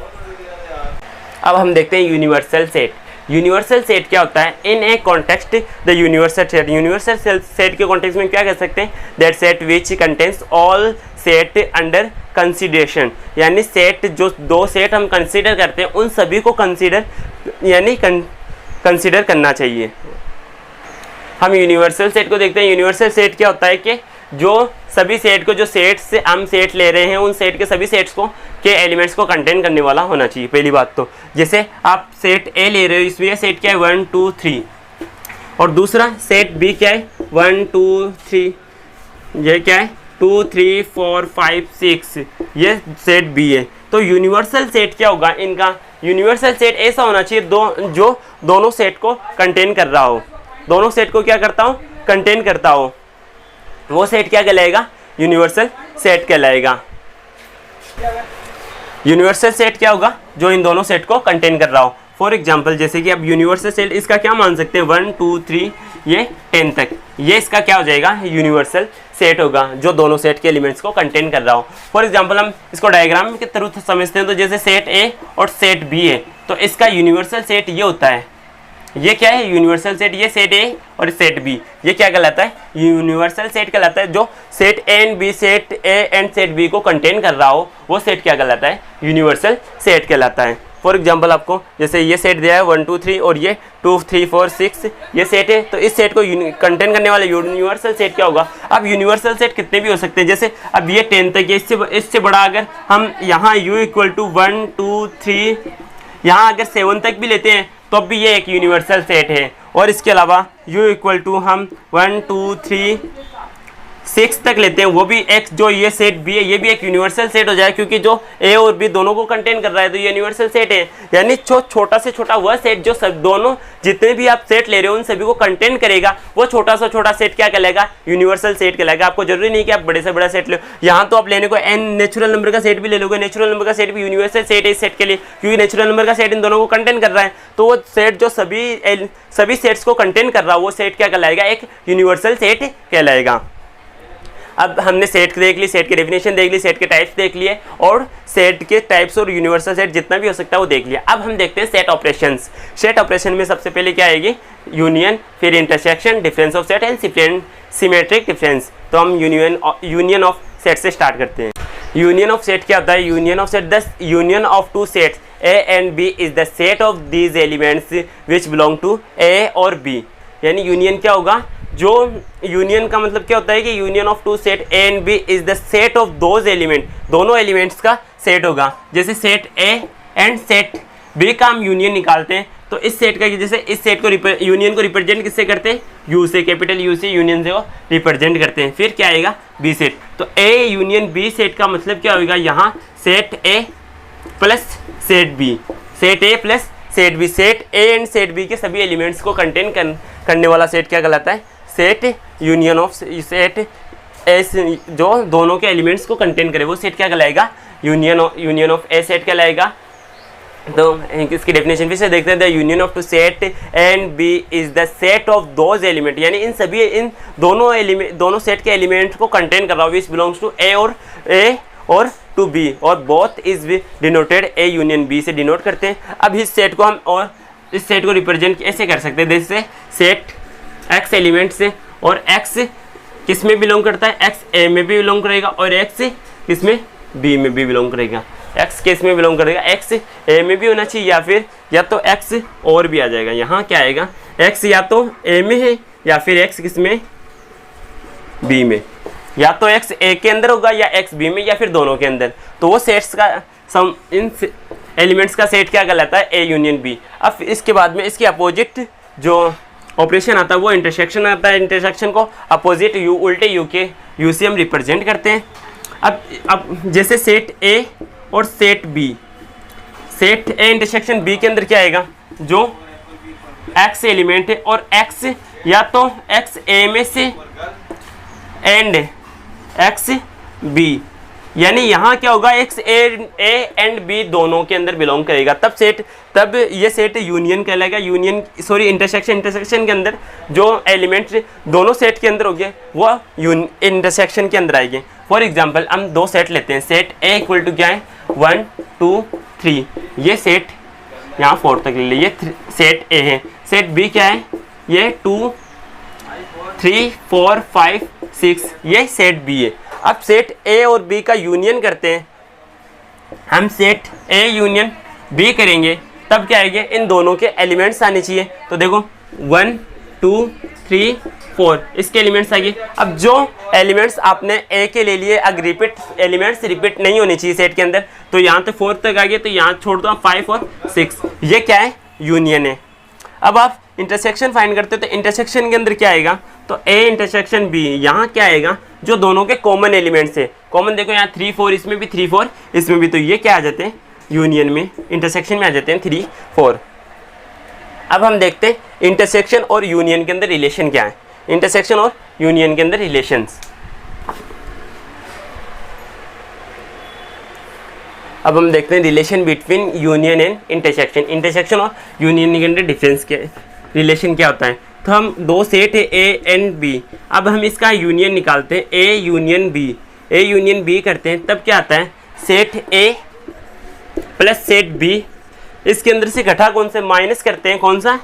अब हम देखते हैं यूनिवर्सल सेट। यूनिवर्सल सेट क्या होता है? In a context the universal set, universal set के कॉन्टेक्स्ट में क्या कह सकते हैं? That set which contains all set under consideration, यानी सेट जो दो सेट हम कंसीडर करते हैं उन सभी को कंसीडर यानी कंसीडर करना चाहिए। हम यूनिवर्सल सेट को देखते हैं। यूनिवर्सल सेट क्या होता है कि जो सभी सेट को, जो सेट से हम सेट ले रहे हैं उन सेट के सभी सेट्स को के एलिमेंट्स को कंटेन करने वाला होना चाहिए। पहली बात तो जैसे आप सेट ए ले रहे हो, इसमें सेट क्या है 1 2 3, और दूसरा सेट बी क्या है 1 2 3, ये क्या है 2 3 4 5 6, ये सेट बी है। तो यूनिवर्सल सेट क्या होगा इनका? यूनिवर्सल सेट ऐसा होना चाहिए जो दोनों सेट को कंटेन कर रहा हो, दोनों सेट को क्या करता हो? कंटेन करता हो। वो सेट क्या कहलाएगा? यूनिवर्सल सेट कहलाएगा। यूनिवर्सल सेट क्या होगा? जो इन दोनों सेट को कंटेन कर रहा हो। फॉर एग्जाम्पल जैसे कि अब यूनिवर्सल सेट इसका क्या मान सकते हैं 1 2 3 ये 10 तक, ये इसका क्या हो जाएगा? यूनिवर्सल सेट होगा जो दोनों सेट के एलिमेंट्स को कंटेन कर रहा हो। फॉर एग्जाम्पल हम इसको डायग्राम के थ्रू समझते हैं। तो जैसे सेट ए और सेट बी है, तो इसका यूनिवर्सल सेट ये होता है। ये क्या है? Universal set. ये सेट ए और सेट बी, ये क्या कहलाता है? यूनिवर्सल सेट कहलाता है। जो set A and B, set A and set B को कंटेन कर रहा हो वो सेट क्या कहलाता है? यूनिवर्सल सेट कहलाता है। फॉर एग्जाम्पल आपको जैसे ये सेट दिया है 1 2 3 और ये 2 3 4 6 ये सेट है, तो इस सेट को कंटेन करने वाला यूनिवर्सल सेट क्या होगा? अब यूनिवर्सल सेट कितने भी हो सकते हैं। जैसे अब ये 10 तक है, इससे बड़ा अगर हम यहाँ u इक्वल टू 1 2 3, यहाँ अगर 7 तक भी लेते हैं तो भी ये एक यूनिवर्सल सेट है। और इसके अलावा u इक्वल टू हम 1 2 3 6 तक लेते हैं, वो भी एक जो ये सेट बी है ये भी एक यूनिवर्सल सेट हो जाए, क्योंकि जो ए और बी दोनों को कंटेन कर रहा है तो ये यूनिवर्सल सेट है। यानी जो छोटा से छोटा वह सेट जो सब दोनों जितने भी आप सेट ले रहे हो उन सभी को कंटेन करेगा, वो छोटा सा छोटा सेट क्या कहलाएगा? यूनिवर्सल सेट कहलाएगा। आपको जरूरी नहीं कि आप बड़े से बड़ा सेट लो, यहाँ तो आप लेने को एन नेचुरल नंबर का सेट भी ले लोगे, नेचुरल नंबर का सेट भी यूनिवर्सल सेट है इस सेट के लिए, क्योंकि नेचुरल नंबर का सेट इन दोनों को कंटेन कर रहा है। तो वो सेट जो सभी सेट्स को कंटेन कर रहा है वो सेट क्या कहलाएगा? एक यूनिवर्सल सेट कहलाएगा। अब हमने सेट देख ली, सेट की डेफिनेशन देख ली, सेट के टाइप्स देख लिए, और सेट के टाइप्स और यूनिवर्सल सेट जितना भी हो सकता है वो देख लिया। अब हम देखते हैं सेट ऑपरेशंस। सेट ऑपरेशन में सबसे पहले क्या आएगी? यूनियन, फिर intersection, difference of set and symmetric difference. तो हम यूनियन ऑफ सेट से स्टार्ट करते हैं। यूनियन ऑफ सेट क्या होता है? Union of set the union of two sets A and B is the set of these elements which belong to A और B. यानी यूनियन क्या होगा? जो यूनियन का मतलब क्या होता है कि union of two set A and B is the set of those element, दोनों एलिमेंट्स का सेट होगा। जैसे set A and set B का हम यूनियन निकालते हैं, तो इस सेट का जैसे इस सेट को यूनियन को रिप्रेजेंट किससे करते हैं? यू से, कैपिटल यू से यूनियन से वो रिप्रेजेंट करते हैं। फिर क्या आएगा? B set. तो ए यूनियन बी सेट का मतलब क्या होगा? यहाँ set A plus set B, set A plus set B, set A and set B के सभी एलिमेंट्स को कंटेन करने वाला सेट क्या कहलाता है? Set union of set S, जो दोनों के एलिमेंट्स को कंटेन करे वो सेट क्या कहलाएगा? यूनियन ऑफ ए सेट कहलाएगा। तो इसकी डेफिनेशन फिर से देखते हैं। The union of two set and B is the set of those element, यानी इन दोनों सेट के एलिमेंट को कंटेन कर रहा हो विच बिलोंग्स टू ए और टू बी, और both is denoted A union B से डिनोट करते हैं। अब इस सेट को हम और इस सेट को रिप्रेजेंट ऐसे कर सकते हैं, जैसे सेट एक्स एलिमेंट से, और एक्स किस में बिलोंग करता है? एक्स ए में भी बिलोंग करेगा, और एक्स किस में? बी में भी बिलोंग करेगा। एक्स किस में बिलोंग करेगा? एक्स ए में भी होना चाहिए, या फिर या तो एक्स और भी आ जाएगा। यहाँ क्या आएगा? एक्स या तो ए में है या फिर एक्स किस में? बी में। या तो एक्स ए के अंदर होगा या एक्स बी में, या फिर दोनों के अंदर। तो वो सेट्स का सम, इन एलिमेंट्स का सेट क्या कहलाता है? A union B. अब इसके बाद में इसके अपोजिट जो ऑपरेशन आता है वो इंटरसेक्शन आता है। इंटरसेक्शन को अपोजिट यू, उल्टे यू के यू से हम रिप्रेजेंट करते हैं। अब जैसे सेट ए और set B, set A intersection B के अंदर क्या आएगा? जो एक्स एलिमेंट है और एक्स या तो एक्स ए में से एंड एक्स बी, यानी यहाँ क्या होगा, एक्स ए एंड बी दोनों के अंदर बिलोंग करेगा, तब ये सेट यूनियन कहलाएगा। इंटरसेक्शन के अंदर जो एलिमेंट दोनों सेट के अंदर हो गए वो इंटरसेक्शन के अंदर आएंगे। फॉर एग्जांपल हम दो सेट लेते हैं, सेट ए इक्वल टू क्या है 1 2 3, ये सेट यहाँ 4 तक ले लीजिए, ये सेट ए है। सेट बी क्या है, ये 2 3 4 5 6, ये सेट बी है। अब सेट ए और बी का यूनियन करते हैं, हम सेट ए यूनियन बी करेंगे, तब क्या आएगा, इन दोनों के एलिमेंट्स आने चाहिए। तो देखो 1 2 3 4 इसके एलिमेंट्स आएंगे। अब जो एलिमेंट्स आपने ए के ले लिए, अगर एलिमेंट्स रिपीट नहीं होने चाहिए सेट के अंदर, तो यहाँ तो 4 तक आ गए, तो यहाँ छोड़ दो 5 और 6, ये क्या है, यूनियन है। अब आप इंटरसेक्शन फाइंड करते हो, तो इंटरसेक्शन के अंदर क्या आएगा, तो ए इंटरसेक्शन बी, यहाँ क्या आएगा, जो दोनों के कॉमन एलिमेंट्स है। कॉमन देखो यहाँ 3 4, इसमें भी 3 4, इसमें भी, तो ये क्या आ जाते हैं, यूनियन में, इंटरसेक्शन में आ जाते हैं 3 4। अब हम देखते हैं इंटरसेक्शन और यूनियन के अंदर रिलेशन क्या है, इंटरसेक्शन और यूनियन के अंदर रिलेशंस। अब हम देखते हैं relation between union and intersection. Intersection और यूनियन के अंदर डिफरेंस क्या, रिलेशन क्या होता है। तो हम दो सेट है ए एंड बी, अब हम इसका यूनियन निकालते हैं, A union B, A union B करते हैं, तब क्या आता है, set A plus set B, इसके अंदर से घटा कौन से, माइनस करते हैं, कौन सा,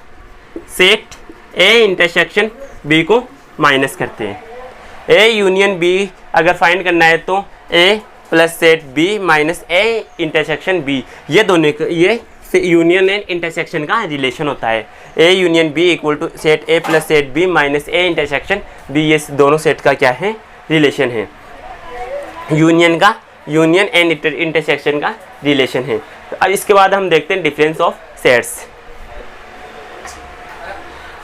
सेट ए इंटरसेक्शन बी को माइनस करते हैं। ए यूनियन बी अगर फाइंड करना है तो A plus set B minus A intersection B, ये दोनों ये यूनियन एंड इंटरसेक्शन का रिलेशन होता है। A union B equal to set A plus set B minus A intersection B, ये दोनों सेट का क्या है, रिलेशन है। यूनियन एंड इंटरसेक्शन का रिलेशन है। तो अब इसके बाद हम देखते हैं डिफरेंस ऑफ सेट्स।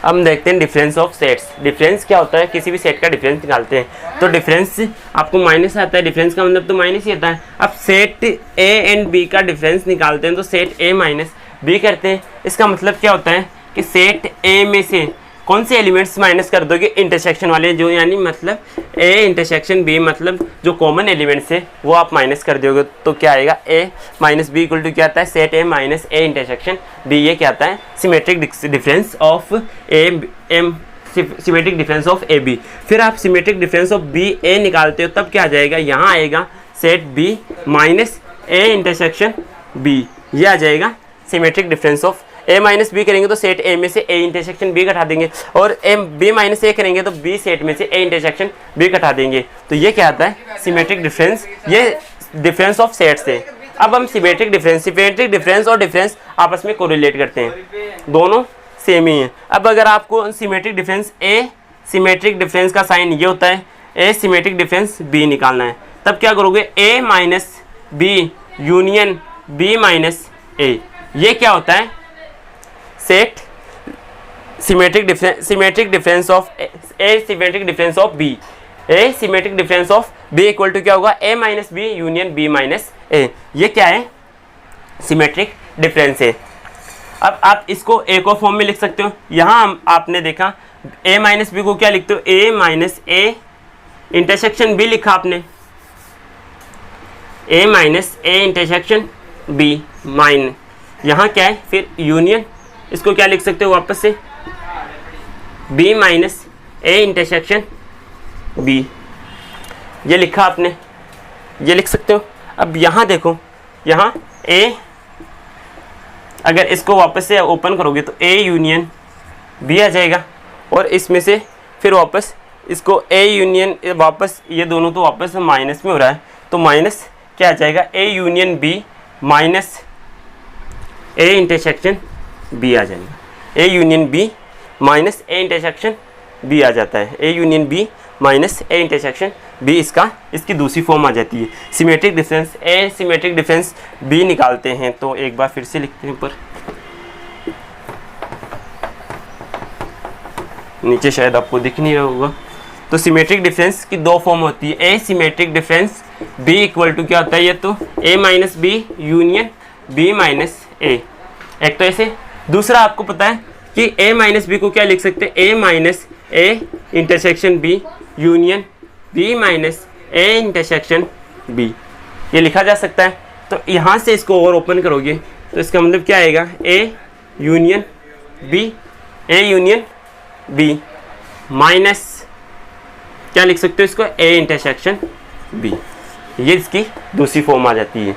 हम देखते हैं डिफरेंस ऑफ सेट्स। डिफरेंस क्या होता है, किसी भी सेट का डिफरेंस निकालते हैं तो डिफरेंस आपको माइनस आता है, डिफरेंस का मतलब तो माइनस ही आता है। अब सेट ए एंड बी का डिफरेंस निकालते हैं तो सेट ए माइनस बी करते हैं। इसका मतलब क्या होता है कि सेट ए में से कौन से एलिमेंट्स माइनस कर दोगे, इंटरसेक्शन वाले जो, यानी मतलब ए इंटरसेक्शन बी, मतलब जो कॉमन एलिमेंट्स है वो आप माइनस कर दोगे, तो क्या आएगा, A minus B equal to क्या आता है, set A minus A intersection B, ये क्या आता है, symmetric difference of symmetric difference of A B. फिर आप symmetric difference of B A निकालते हो, तब क्या आ जाएगा, यहाँ आएगा set B minus A intersection B, ये आ जाएगा symmetric difference of A minus B करेंगे तो सेट ए में से ए इंटरसेक्शन बी घटा देंगे, और ए बी माइनस ए करेंगे तो बी सेट में से ए इंटरसेक्शन बी घटा देंगे, तो ये क्या आता है, सिमेट्रिक डिफरेंस। ये डिफरेंस ऑफ सेट्स है। अब हम सिमेट्रिक डिफरेंस और डिफरेंस आपस में कोरिलेट करते हैं, दोनों सेम ही है। अब अगर आपको सिमेट्रिक डिफरेंस का साइन ये होता है, ए सिमेट्रिक डिफरेंस बी निकालना है, तब क्या करोगे, A minus B union B minus A, ये क्या होता है, set symmetric difference of A symmetric difference of B, A symmetric difference of B equal to क्या होगा, A minus B union B minus A, ये क्या है, सिमेट्रिक डिफरेंस है। अब आप इसको एक और फॉर्म में लिख सकते हो। यहाँ आपने देखा ए माइनस बी को क्या लिखते हो, A minus A intersection B लिखा आपने, A minus A intersection B minus, यहाँ क्या है फिर यूनियन, इसको क्या लिख सकते हो वापस से, B minus A intersection B, ये लिखा आपने, ये लिख सकते हो। अब यहाँ देखो, यहाँ ए अगर इसको वापस से ओपन करोगे तो ए यूनियन बी आ जाएगा, और इसमें से फिर वापस इसको ए यूनियन, वापस ये दोनों तो वापस माइनस में हो रहा है, तो माइनस क्या आ जाएगा, A union B minus A intersection B आ जाएगा, A union B minus A intersection B आ जाता है, A union B minus A intersection B, इसकी दूसरी फॉर्म आ जाती है। Symmetric difference A symmetric difference B निकालते हैं, तो एक बार फिर से लिखते हैं ऊपर, नीचे शायद आपको दिख नहीं रहा होगा। तो सिमेट्रिक डिफरेंस की दो फॉर्म होती है, A symmetric difference B equal to क्या होता है, ये तो A minus B union B minus A, एक तो ऐसे। दूसरा आपको पता है कि ए माइनस बी को क्या लिख सकते हैं, A minus A intersection B union B minus A intersection B, ये लिखा जा सकता है। तो यहाँ से इसको और ओपन करोगे तो इसका मतलब क्या आएगा, ए यूनियन बी माइनस क्या लिख सकते हो इसको, ए इंटरसेक्शन बी। ये इसकी दूसरी फॉर्म आ जाती है।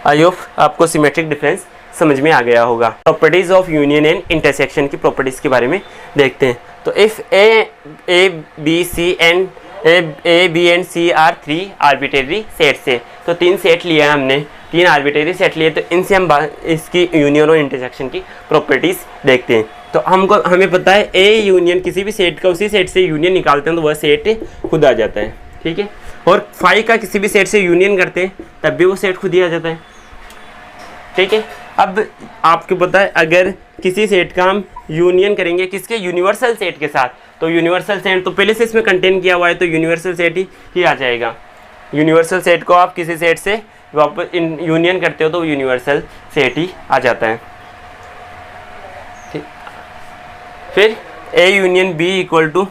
आई होप आपको सिमेट्रिक डिफरेंस समझ में आ गया होगा। Properties of union and intersection की प्रॉपर्टीज के बारे में देखते हैं। तो if A B and C are 3 arbitrary set से, तो 3 सेट लिया हमने, 3 आर्बिट्रेरी सेट लिए, तो इनसे हम इसकी यूनियन और इंटरसेक्शन की प्रॉपर्टीज देखते हैं। तो हमें पता है ए यूनियन, किसी भी सेट का उसी सेट से यूनियन निकालते हैं तो वह सेट खुद आ जाता है, ठीक है। और फाई का किसी भी सेट से यूनियन करते हैं तब भी वो सेट खुद ही आ जाता है, ठीक है। अब आपको पता है अगर किसी सेट का हम यूनियन करेंगे किसके, यूनिवर्सल सेट के साथ, तो यूनिवर्सल सेट तो पहले से इसमें कंटेन किया हुआ है, तो यूनिवर्सल सेट ही आ जाएगा। यूनिवर्सल सेट को आप किसी सेट से वापस यूनियन करते हो तो यूनिवर्सल सेट ही आ जाता है, ठीक। फिर A union B equal to,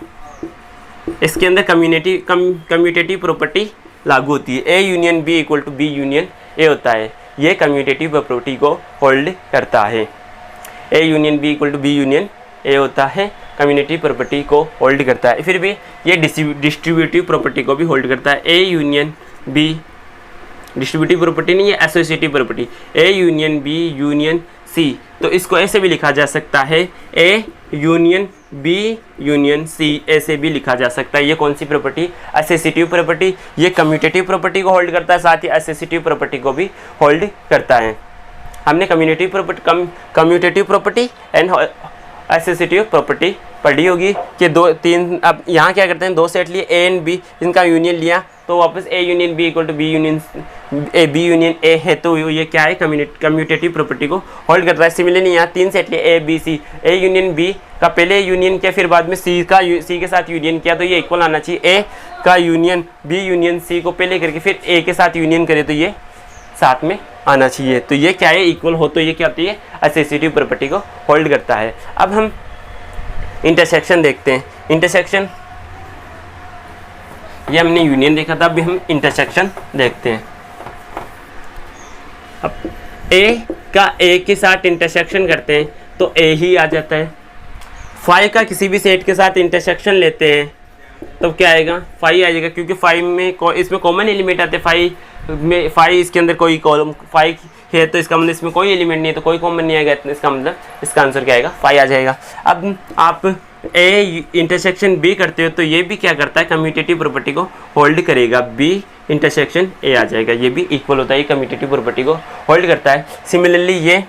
इसके अंदर कम्यूटेटिव प्रॉपर्टी लागू होती है। A union B equal to B union A होता है, ये कम्यूटेटिव प्रॉपर्टी को होल्ड करता है। A union B equal to B union A होता है, कम्यूटेटिव प्रॉपर्टी को होल्ड करता है। फिर भी ये डिस्ट्रीब्यूटिव प्रॉपर्टी को भी होल्ड करता है। A union B distributive property नहीं, ये associative property. A union B union C, तो इसको ऐसे भी लिखा जा सकता है, A union B union C, ऐसे भी लिखा जा सकता है। ये कौन सी प्रॉपर्टी, एसोसिएटिव प्रॉपर्टी। ये कम्यूटेटिव प्रॉपर्टी को होल्ड करता है, साथ ही एसोसिएटिव प्रॉपर्टी को भी होल्ड करता है। हमने commutative property and associative property पढ़ी होगी कि 2-3, अब यहाँ क्या करते हैं, 2 सेट लिए ए एंड बी, इनका यूनियन लिया तो वापस A union B equal to B union A है, तो ये क्या है, कम्यूटेटिव प्रॉपर्टी को होल्ड करता है। सिमिलरली यहाँ 3 सेट लिए A B C, A union B का पहले यूनियन किया, फिर बाद में सी के साथ यूनियन किया, तो ये इक्वल आना चाहिए। ए का यूनियन बी यूनियन सी को पहले करके फिर ए के साथ यूनियन करे तो ये साथ में आना चाहिए, तो ये क्या है, इक्वल हो, तो ये क्या होती है, एसोसिएटिव प्रॉपर्टी को होल्ड करता है। अब हम इंटरसेक्शन देखते हैं। इंटरसेक्शन, ये हमने यूनियन देखा था, अभी हम इंटरसेक्शन देखते हैं। अब ए का ए के साथ इंटरसेक्शन करते हैं तो ए ही आ जाता है। फाई का किसी भी सेट के साथ इंटरसेक्शन लेते हैं तो क्या आएगा, फाई आ जाएगा, क्योंकि फाई में इसमें कॉमन एलिमेंट आते हैं। फाई इसके अंदर कोई कॉलम फाई है तो इसका मतलब इसमें कोई एलिमेंट नहीं है, तो कोई कॉमन नहीं आएगा, इसका मतलब इसका आंसर क्या आएगा, फाई आ जाएगा। अब आप ए इंटरसेक्शन बी करते हो तो ये भी क्या करता है, कम्यूटेटिव प्रॉपर्टी को होल्ड करेगा, बी इंटरसेक्शन ए आ जाएगा, ये भी इक्वल होता है, ये कम्यूटेटिव प्रॉपर्टी को होल्ड करता है। सिमिलरली ये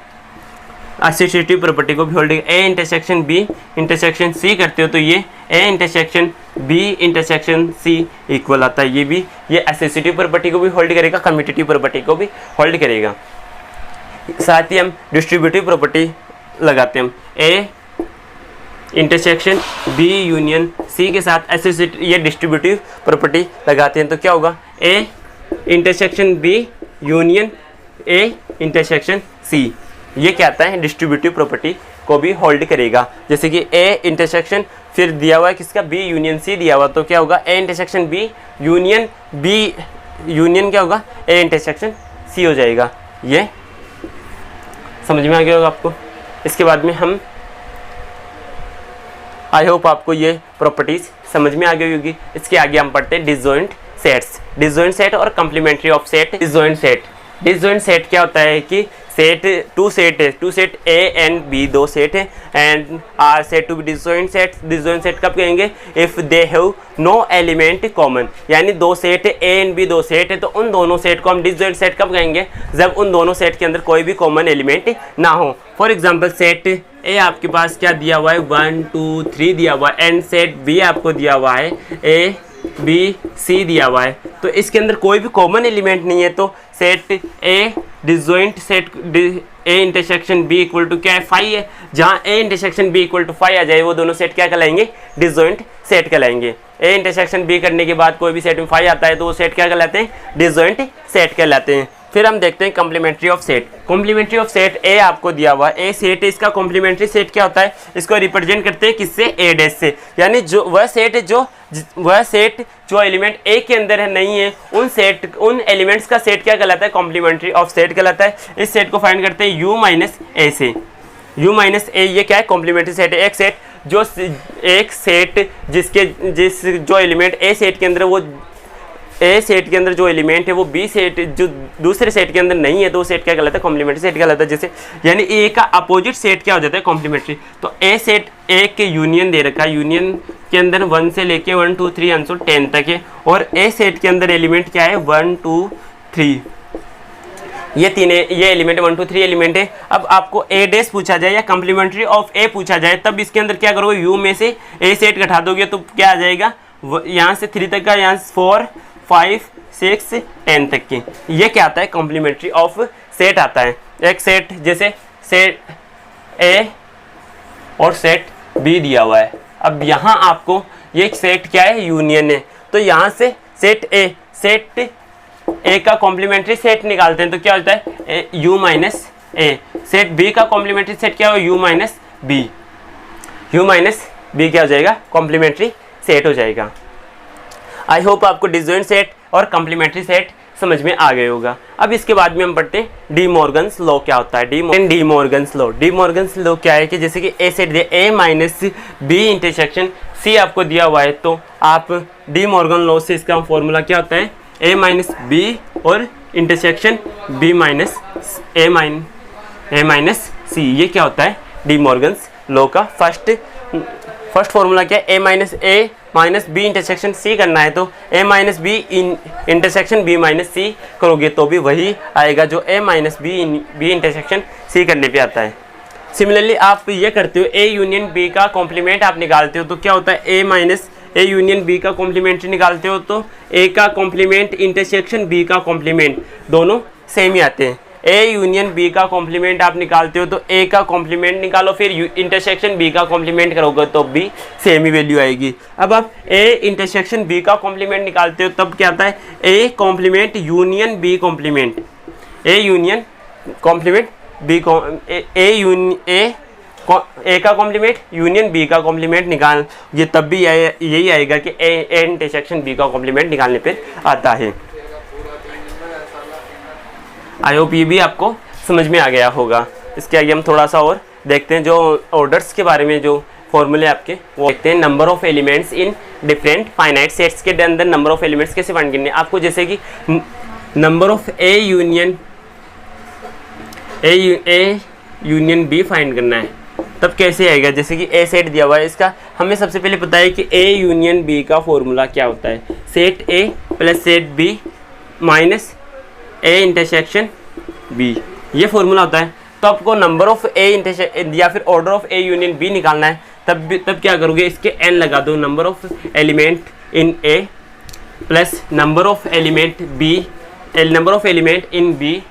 एसोसिएटिव प्रॉपर्टी को भी hold, A intersection B intersection C करते हो तो ये A intersection B intersection C equal आता है, ये भी ये एसोसिएटिव प्रॉपर्टी को भी होल्ड करेगा, कम्यूटेटिव प्रॉपर्टी को भी होल्ड करेगा। साथ ही हम डिस्ट्रीब्यूटिव प्रॉपर्टी लगाते हैं, A intersection B union C के साथ एसोसिएटिव, ये डिस्ट्रीब्यूटिव प्रॉपर्टी लगाते हैं तो क्या होगा, A intersection B union A intersection C, ये क्या आता है, डिस्ट्रीब्यूटिव प्रॉपर्टी को भी होल्ड करेगा। जैसे कि ए इंटरसेक्शन फिर दिया हुआ है किसका, बी यूनियन सी दिया हुआ, तो क्या होगा, ए इंटरसेक्शन बी यूनियन क्या होगा, ए इंटरसेक्शन सी हो जाएगा। ये समझ में आ गया होगा आपको। इसके बाद में हम, आई होप आपको ये प्रॉपर्टीज समझ में आ गई होगी। इसके आगे हम पढ़ते हैं डिसजॉइंट सेट्स, डिसजॉइंट सेट और complementary of set. Disjoint set क्या होता है कि two set A and B, 2 set है, and are set to be disjoint set. Disjoint set कब कहेंगे, if they have no element common, यानी 2 set A and B 2 set है तो उन दोनों सेट को हम डिसजॉइंट सेट कब कहेंगे, जब उन दोनों सेट के अंदर कोई भी कॉमन एलिमेंट ना हो। फॉर एग्जाम्पल सेट ए आपके पास क्या दिया हुआ है, 1 2 3 दिया हुआ है, एंड सेट बी आपको दिया हुआ है ए बी सी दिया हुआ है, तो इसके अंदर कोई भी कॉमन एलिमेंट नहीं है, तो set A disjoint set A intersection B equal to क्या है, फाई है। जहाँ A intersection B equal to phi आ जाए वो दोनों सेट क्या कहलाएंगे, डिसजॉइंट सेट कहलाएंगे। ए इंटरसेक्शन बी करने के बाद कोई भी सेट में फाई आता है तो वो सेट क्या कहलाते हैं, डिसजॉइंट सेट कहलाते हैं। फिर हम देखते हैं complementary of set. Complementary of set A आपको दिया हुआ है, ए सेट है, इसका कॉम्प्लीमेंट्री सेट क्या होता है, इसको रिप्रेजेंट करते हैं किससे, ए डैश से, यानी जो वह सेट जो एलिमेंट ए के अंदर है नहीं है, उन एलिमेंट्स का सेट क्या कहलाता है, कॉम्प्लीमेंट्री ऑफ सेट कहलाता है। इस सेट को फाइंड करते हैं u माइनस ए से। u माइनस ए ये क्या है, कॉम्प्लीमेंट्री सेट है। एक सेट जो एलिमेंट ए सेट के अंदर वो ए सेट के अंदर जो एलिमेंट है वो बी सेट जो दूसरे सेट के अंदर नहीं है, तो सेट क्या कहलाता है, कॉम्प्लीमेंट्री सेट कहलाता है। जैसे यानी ए का अपोजिट सेट क्या हो जाता है, कॉम्प्लीमेंट्री। तो ए सेट ए के यूनियन दे रखा है, यूनियन के अंदर 1 से लेके 1 2 3 अंसो 10 तक है, और ए सेट के अंदर एलिमेंट क्या है, 1 2 3, ये एलिमेंट 1 2 3 एलिमेंट है। अब आपको ए डैश पूछा जाए या कॉम्प्लीमेंट्री ऑफ ए पूछा जाए, तब इसके अंदर क्या करोगे, यू में से ए सेट घटा दोगे तो क्या आ जाएगा, यहाँ से 3 तक का, यहाँ से 4 5 6 10 तक की, ये क्या आता है, कॉम्प्लीमेंट्री ऑफ सेट आता है। एक सेट जैसे सेट ए और सेट बी दिया हुआ है, अब यहाँ आपको ये सेट क्या है, यूनियन है, तो यहाँ से सेट ए का कॉम्प्लीमेंट्री सेट निकालते हैं तो क्या होता है, U minus A. Set B का कॉम्प्लीमेंट्री सेट क्या हो, यू माइनस बी क्या हो जाएगा, कॉम्प्लीमेंट्री सेट हो जाएगा। आई होप आपको डिसजॉइंट सेट और कॉम्प्लीमेंट्री सेट समझ में आ गए होगा। अब इसके बाद में हम पढ़ते हैं डी मॉर्गन्स लॉ क्या होता है। डी मॉर्गन्स लॉ क्या है कि जैसे कि ए सेट दिया, ए माइनस बी इंटरसेक्शन सी आपको दिया हुआ है, तो आप डी मॉर्गन लॉ से इसका फॉर्मूला क्या होता है, ए माइनस बी और intersection B minus A minus C, ये क्या होता है, डी मॉर्गन्स लॉ का फर्स्ट फॉर्मूला क्या है, A minus B intersection C करना है, तो A minus B intersection B minus C करोगे तो भी वही आएगा जो A minus B intersection C करने पे आता है। सिमिलरली आप ये करते हो, ए यूनियन बी का कॉम्प्लीमेंट आप निकालते हो तो क्या होता है, ए यूनियन बी का कॉम्प्लीमेंट निकालते हो तो ए का कॉम्प्लीमेंट इंटरसेक्शन बी का कॉम्प्लीमेंट दोनों सेम ही आते हैं। ए यूनियन बी का कॉम्प्लीमेंट आप निकालते हो तो ए का कॉम्प्लीमेंट निकालो, फिर इंटरसेक्शन बी का कॉम्प्लीमेंट करोगे तो भी सेम ही वैल्यू आएगी। अब आप ए इंटरसेक्शन बी का कॉम्प्लीमेंट निकालते हो तब क्या आता है, A complement union B complement, A union complement B A का कॉम्प्लीमेंट यूनियन बी का कॉम्प्लीमेंट निकाल, ये तब भी यही आएगा कि ए इंटरसेक्शन बी का कॉम्प्लीमेंट निकालने पर आता है। आई होप ये भी आपको समझ में आ गया होगा। इसके आगे हम थोड़ा सा और देखते हैं, जो ऑर्डर्स के बारे में जो फॉर्मूले आपके वो देखते हैं। Number of elements in different finite sets के अंदर नंबर ऑफ एलिमेंट्स कैसे फाइंड करने हैं आपको, जैसे कि number of A union B find करना है, तब कैसे आएगा, जैसे कि ए सेट दिया हुआ है, इसका हमें सबसे पहले पता है कि ए यूनियन बी का फॉर्मूला क्या होता है, set A plus set B minus A intersection B, ये फॉर्मूला होता है। तो आपको नंबर ऑफ ए इंटरसेक्शन या फिर order of A union B निकालना है, तब क्या करोगे, इसके n लगा दो, number of element in A plus number of element in B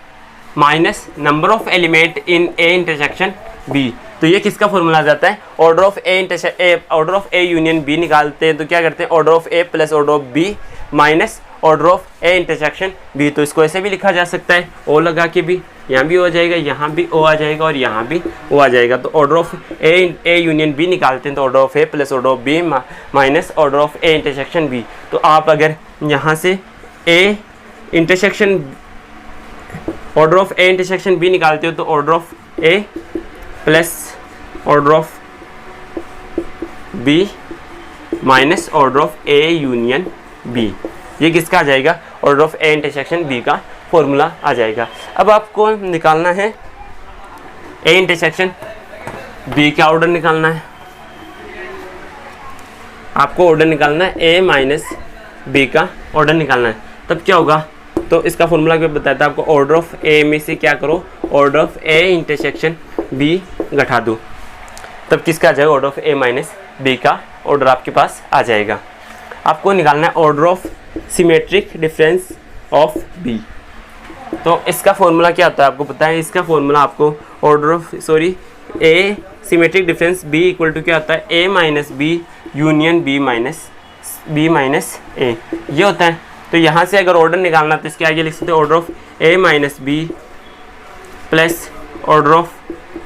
minus number of element in A intersection B. तो ये किसका फॉर्मूला आ जाता है, order of A union B निकालते हैं तो क्या करते हैं, order of A plus order of B minus order of A intersection B. तो इसको ऐसे भी लिखा जा सकता है, ओ लगा के भी, यहाँ भी ओ आ जाएगा, यहाँ भी ओ आ जाएगा और यहाँ भी ओ आ जाएगा। तो order of A union B निकालते हैं तो order of A plus order of B minus order of A intersection B. तो आप अगर यहाँ से order of A intersection B निकालते हो तो order of A plus order of B minus order of A union B, ये किसका आ जाएगा, order of A intersection B का फॉर्मूला आ जाएगा। अब आपको निकालना है ए इंटरसेक्शन बी का ऑर्डर निकालना है, आपको ऑर्डर निकालना है ए माइनस बी का ऑर्डर निकालना है। तब क्या होगा, तो इसका फॉर्मूला क्या बताया था आपको, ऑर्डर ऑफ ए में से क्या करो, order of A intersection B घटा दो, तब किसका आ जाएगा, order of A minus B का ऑर्डर आपके पास आ जाएगा। आपको निकालना है order of symmetric difference of B. तो इसका फॉर्मूला क्या होता है आपको पता है, इसका फॉर्मूला आपको A symmetric difference B equal to क्या होता है, A minus B union B minus A, ये होता है। तो यहाँ से अगर ऑर्डर निकालना तो इसके आगे लिख सकते हैं order of A minus B plus order of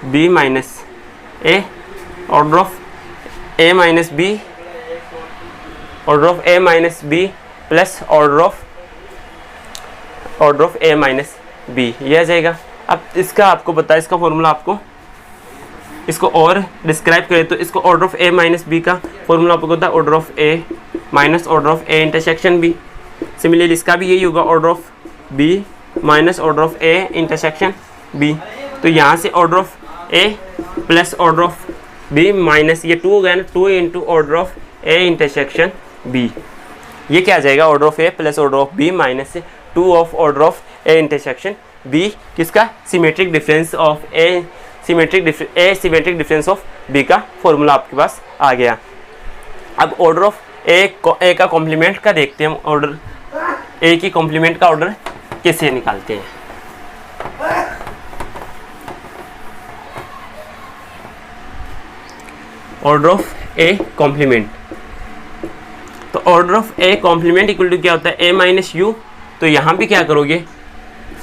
B minus A, order of A minus B, order of A minus B plus order of A minus B, ये आ जाएगा। अब इसका आपको पता है, इसका फॉर्मूला आपको इसको और डिस्क्राइब करें तो इसको order of A minus B का फॉर्मूला आपको होता है order of A minus order of A intersection B. Similarly इसका भी यही होगा order of B minus order of A intersection B. तो यहाँ से order of A plus order of B minus ये 2 हो गया ना, 2 into order of A intersection B, ये क्या आ जाएगा order of A plus order of B minus 2 of order of A intersection B, किसका symmetric difference of A symmetric difference of B का फॉर्मूला आपके पास आ गया। अब ऑर्डर ऑफ ए का कॉम्प्लीमेंट का देखते हैं हम, ऑर्डर ए की कॉम्प्लीमेंट का ऑर्डर कैसे निकालते हैं। ऑर्डर ऑफ ए कॉम्प्लीमेंट, तो order of A complement equal to क्या होता है ए माइनस यू। तो यहाँ भी क्या करोगे,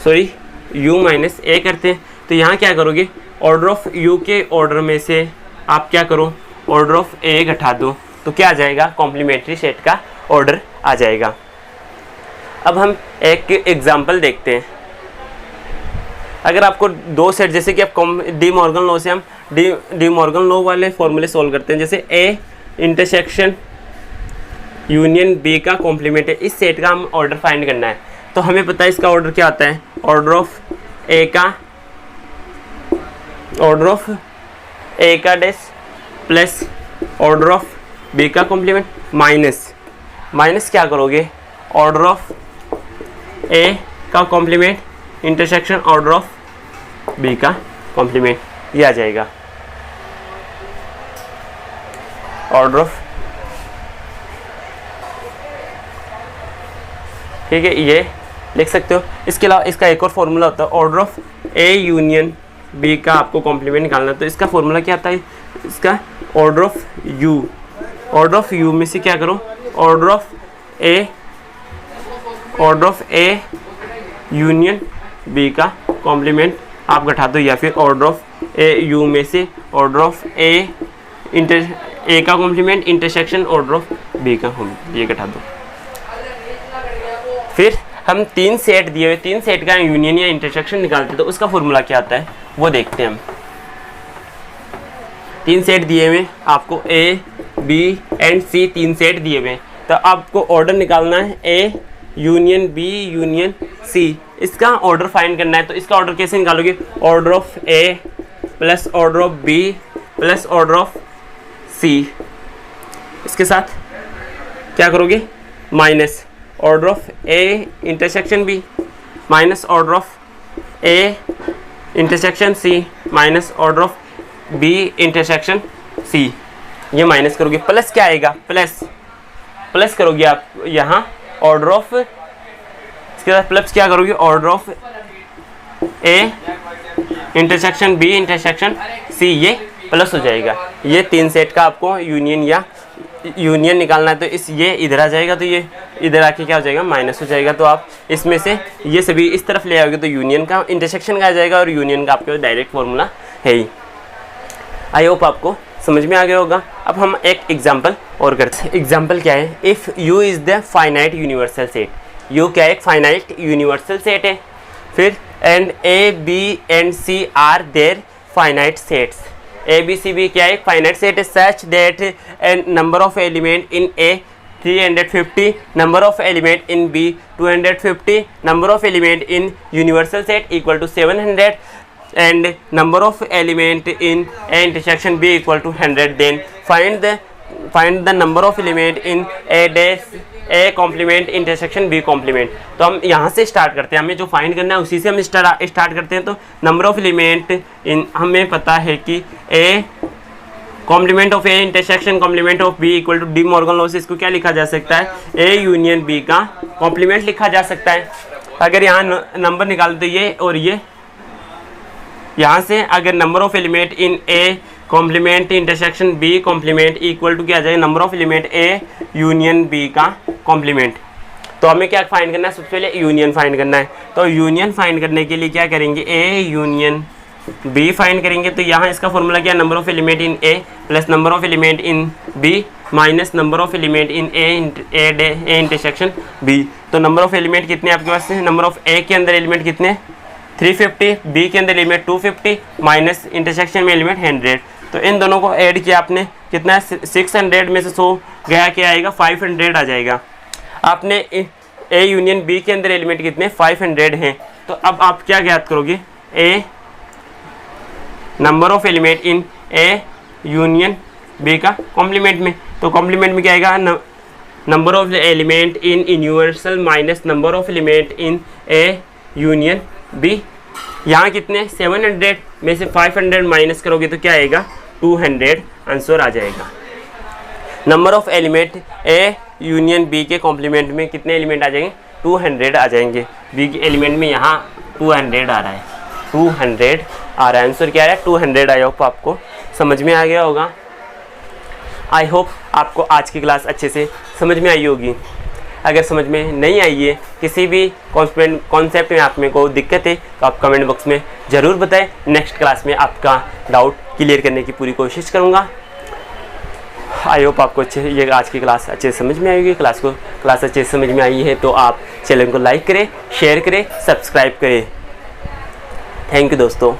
सॉरी यू माइनस ए करते हैं, तो यहाँ क्या करोगे ऑर्डर ऑफ यू के ऑर्डर में से आप क्या करो ऑर्डर ऑफ ए घटा दो, तो क्या आ जाएगा कॉम्प्लीमेंट्री सेट का ऑर्डर आ जाएगा। अब हम एक एग्जांपल देखते हैं। अगर आपको दो सेट, जैसे कि आप डी मॉर्गन लॉ से हम डी मॉर्गन लॉ वाले फॉर्मूले सॉल्व करते हैं, जैसे ए इंटरसेक्शन यूनियन बी का कॉम्प्लीमेंट है, इस सेट का हम ऑर्डर फाइंड करना है। तो हमें पता है इसका ऑर्डर क्या आता है, ऑर्डर ऑफ ए का dash plus order of B का कॉम्प्लीमेंट माइनस क्या करोगे ऑर्डर ऑफ ए का complement intersection order of B का कॉम्प्लीमेंट, ये आ जाएगा ऑर्डर ऑफ, ठीक है, ये लिख सकते हो। इसके अलावा इसका एक और फॉर्मूला होता है order of A union B का आपको कॉम्प्लीमेंट निकालना, तो इसका फॉर्मूला क्या आता है, इसका ऑर्डर ऑफ यू में से क्या करो order of A union B का कॉम्प्लीमेंट आप घटा दो, या फिर ऑर्डर ऑफ ए यू में से ऑर्डर ऑफ ए का complement intersection order of B का ये घटा दो। फिर हम 3 सेट दिए हुए 3 सेट का यूनियन या इंटरसेक्शन निकालते हैं, तो उसका फॉर्मूला क्या आता है वो देखते हैं हम। 3 सेट दिए हुए आपको A B and C, 3 set दिए हुए, तो आपको ऑर्डर निकालना है A union B union C, इसका ऑर्डर फाइंड करना है। तो इसका ऑर्डर कैसे निकालोगे, order of A plus order of B plus order of C, इसके साथ क्या करोगे minus order of A intersection B minus order of A intersection C minus order of B intersection C, ये माइनस करोगे, plus क्या आएगा plus करोगे आप यहाँ ऑर्डर ऑफ, इसके साथ प्लस क्या करोगे order of A intersection B intersection C, ये प्लस हो जाएगा। ये 3 सेट का आपको यूनियन निकालना है, तो ये इधर आ जाएगा, तो ये इधर आके क्या हो जाएगा माइनस हो जाएगा। तो आप इसमें से ये सभी इस तरफ ले आओगे तो यूनियन का इंटरसेक्शन का आ जाएगा, और यूनियन का आपके डायरेक्ट फॉर्मूला है ही। आई होप आपको समझ में आ गया होगा। अब हम एक एग्जांपल और करते हैं। एग्जांपल क्या है, if U is the finite universal set, U क्या एक फाइनाइट यूनिवर्सल सेट है, फिर and A B and C are there finite sets, A B C B क्या है फाइनाइट सेट है, such that and number of element in A 350, number of element in B 250, number of element in universal set equal to 700, and number of element in A intersection B equal to 100. Then find the number of element in A complement intersection B complement. तो हम यहाँ से start करते हैं, हमें जो find करना है उसी से हम स्टार्ट करते हैं। तो नंबर ऑफ एलिमेंट इन, हमें पता है कि A complement of A intersection complement of B equal to de Morgan law से इसको क्या लिखा जा सकता है, ए यूनियन बी का कॉम्प्लीमेंट लिखा जा सकता है। अगर यहाँ नंबर निकाल तो ये और ये, यहाँ से अगर number of element in A complement intersection B complement equal to क्या आ जाएगा number of element A union B का कॉम्प्लीमेंट। तो हमें क्या फाइंड करना है, सबसे पहले यूनियन फाइंड करना है। तो यूनियन फाइंड करने के लिए क्या करेंगे, ए यूनियन बी फाइंड करेंगे। तो यहाँ इसका फॉर्मूला क्या, number of element in A plus number of element in B minus number of element in A intersection B. तो नंबर ऑफ एलिमेंट कितने आपके पास है, नंबर ऑफ ए के अंदर एलिमेंट कितने 350, बी के अंदर एलिमेंट 250 माइनस इंटरसेक्शन में एलिमेंट 100। तो इन दोनों को ऐड किया आपने, कितना है 600 में से 100 गया, क्या आएगा 500 आ जाएगा। आपने ए यूनियन बी के अंदर एलिमेंट कितने 500 हैं। तो अब आप क्या ज्ञात करोगे, A number of element in A union B का कॉम्प्लीमेंट में। तो कॉम्प्लीमेंट में क्या आएगा, number of element in universal minus number of element in A union B. यहाँ कितने 700 में से 500 माइनस करोगे तो क्या आएगा 200 आंसर आ जाएगा। Number of element A union B के कॉम्प्लीमेंट में कितने एलिमेंट आ जाएंगे 200 आ जाएंगे। बी के एलिमेंट में यहाँ 200 आ रहा है, 200 आ रहा है, आंसर क्या आ रहा है 200। आई होप आपको समझ में आ गया होगा। आई होप आपको आज की क्लास अच्छे से समझ में आई होगी। अगर समझ में नहीं आई है, किसी भी कॉन्सेप्ट में आप में को दिक्कत है तो आप कमेंट बॉक्स में ज़रूर बताएं। नेक्स्ट क्लास में आपका डाउट क्लियर करने की पूरी कोशिश करूँगा। आई होप आपको ये आज की क्लास अच्छे से समझ में आई होगी। क्लास अच्छे से समझ में आई है तो आप चैनल को लाइक करें, शेयर करें, सब्सक्राइब करें। थैंक यू दोस्तों।